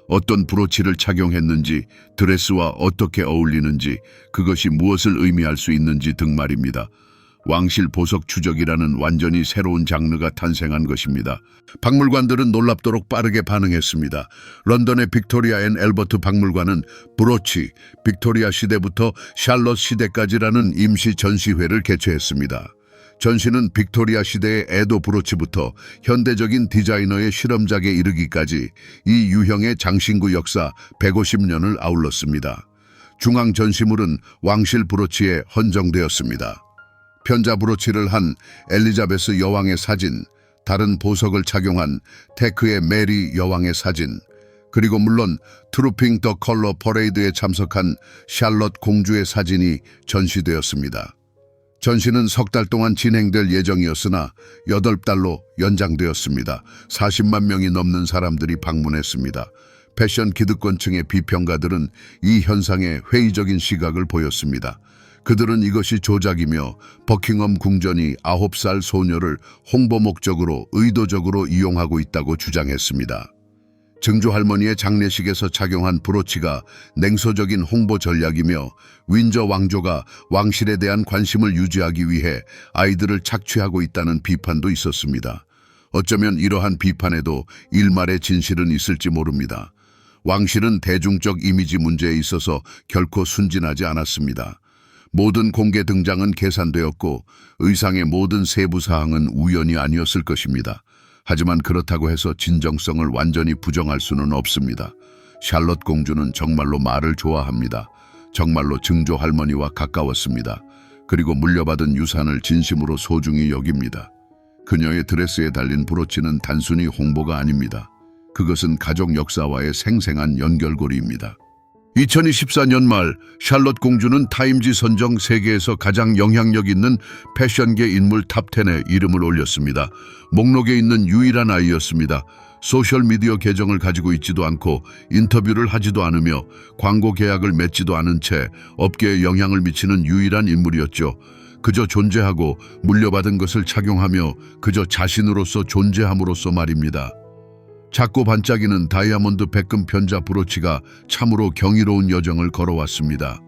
어떤 브로치를 착용했는지, 드레스와 어떻게 어울리는지, 그것이 무엇을 의미할 수 있는지 등 말입니다. 왕실 보석 추적이라는 완전히 새로운 장르가 탄생한 것입니다. 박물관들은 놀랍도록 빠르게 반응했습니다. 런던의 빅토리아 앤 앨버트 박물관은 브로치, 빅토리아 시대부터 샬롯 시대까지라는 임시 전시회를 개최했습니다. 전시는 빅토리아 시대의 에도 브로치부터 현대적인 디자이너의 실험작에 이르기까지 이 유형의 장신구 역사 150년을 아울렀습니다. 중앙 전시물은 왕실 브로치에 헌정되었습니다. 편자 브로치를 한 엘리자베스 여왕의 사진, 다른 보석을 착용한 테크의 메리 여왕의 사진, 그리고 물론 트루핑 더 컬러 퍼레이드에 참석한 샬롯 공주의 사진이 전시되었습니다. 전시는 3달 동안 진행될 예정이었으나 8달로 연장되었습니다. 40만 명이 넘는 사람들이 방문했습니다. 패션 기득권층의 비평가들은 이 현상에 회의적인 시각을 보였습니다. 그들은 이것이 조작이며 버킹엄 궁전이 9살 소녀를 홍보 목적으로 의도적으로 이용하고 있다고 주장했습니다. 증조 할머니의 장례식에서 착용한 브로치가 냉소적인 홍보 전략이며 윈저 왕조가 왕실에 대한 관심을 유지하기 위해 아이들을 착취하고 있다는 비판도 있었습니다. 어쩌면 이러한 비판에도 일말의 진실은 있을지 모릅니다. 왕실은 대중적 이미지 문제에 있어서 결코 순진하지 않았습니다. 모든 공개 등장은 계산되었고 의상의 모든 세부 사항은 우연이 아니었을 것입니다. 하지만 그렇다고 해서 진정성을 완전히 부정할 수는 없습니다. 샬롯 공주는 정말로 말을 좋아합니다. 정말로 증조 할머니와 가까웠습니다. 그리고 물려받은 유산을 진심으로 소중히 여깁니다. 그녀의 드레스에 달린 브로치는 단순히 홍보가 아닙니다. 그것은 가족 역사와의 생생한 연결고리입니다. 2024년 말 샬롯 공주는 타임지 선정 세계에서 가장 영향력 있는 패션계 인물 탑10에 이름을 올렸습니다. 목록에 있는 유일한 아이였습니다. 소셜미디어 계정을 가지고 있지도 않고 인터뷰를 하지도 않으며 광고 계약을 맺지도 않은 채 업계에 영향을 미치는 유일한 인물이었죠. 그저 존재하고 물려받은 것을 착용하며 그저 자신으로서 존재함으로써 말입니다. 작고 반짝이는 다이아몬드 백금 편자 브로치가 참으로 경이로운 여정을 걸어왔습니다.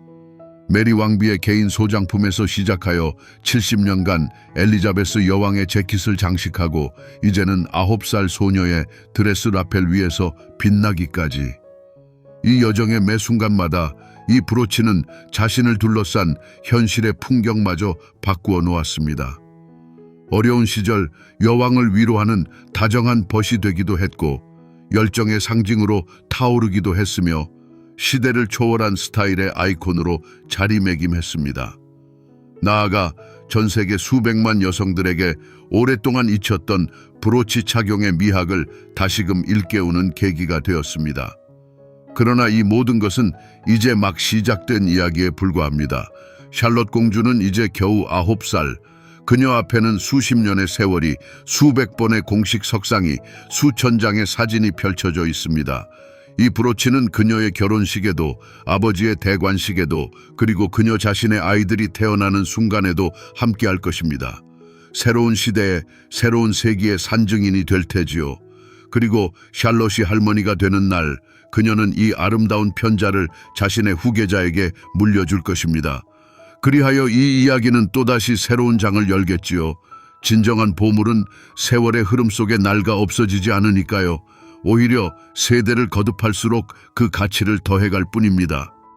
메리 왕비의 개인 소장품에서 시작하여 70년간 엘리자베스 여왕의 재킷을 장식하고 이제는 9살 소녀의 드레스 라펠 위에서 빛나기까지. 이 여정의 매 순간마다 이 브로치는 자신을 둘러싼 현실의 풍경마저 바꾸어 놓았습니다. 어려운 시절 여왕을 위로하는 다정한 벗이 되기도 했고 열정의 상징으로 타오르기도 했으며 시대를 초월한 스타일의 아이콘으로 자리매김했습니다. 나아가 전 세계 수백만 여성들에게 오랫동안 잊혔던 브로치 착용의 미학을 다시금 일깨우는 계기가 되었습니다. 그러나 이 모든 것은 이제 막 시작된 이야기에 불과합니다. 샬롯 공주는 이제 겨우 9살, 그녀 앞에는 수십 년의 세월이, 수백 번의 공식 석상이, 수천 장의 사진이 펼쳐져 있습니다. 이 브로치는 그녀의 결혼식에도, 아버지의 대관식에도, 그리고 그녀 자신의 아이들이 태어나는 순간에도 함께할 것입니다. 새로운 시대에, 새로운 세기의 산증인이 될 테지요. 그리고 샬롯이 할머니가 되는 날, 그녀는 이 아름다운 편자를 자신의 후계자에게 물려줄 것입니다. 그리하여 이 이야기는 또다시 새로운 장을 열겠지요. 진정한 보물은 세월의 흐름 속에 낡아 없어지지 않으니까요. 오히려 세대를 거듭할수록 그 가치를 더해갈 뿐입니다.